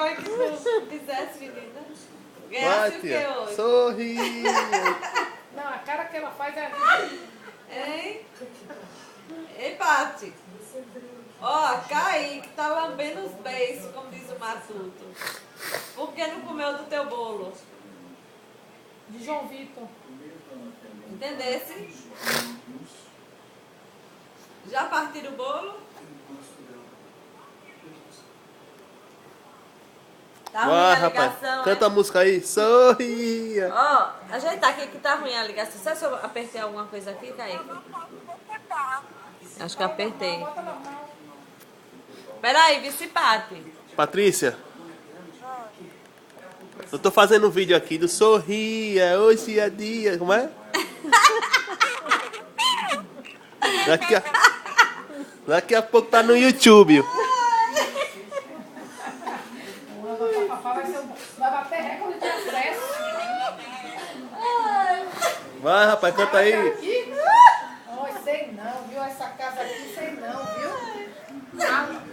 foi que tu fizesse, menina? Vai, Ganhasse o que tia. hoje? Sorri. Não, a cara que ela faz é... Hein? Ei, Pati. Ó, Kaique tá lambendo os beiços, como diz o Matuto. Por que não comeu do teu bolo? De João Vitor. Entendesse? Já partiram o bolo? Tá ruim Vai, a rapaz. ligação, Canta a música aí. Sorria. Ó, ajeitar aqui que tá ruim a ligação. Sabe se eu apertei alguma coisa aqui, Kaique? Acho que apertei. Bota normal. Peraí, vice-pate. Patrícia. Eu tô fazendo um vídeo aqui do Sorria, hoje é dia. Como é? Daqui a pouco tá no YouTube. Vai bater recorde de acesso. Vai, rapaz, canta aí. Aqui? Oi, sei não, viu? Essa casa aqui, sei não, viu?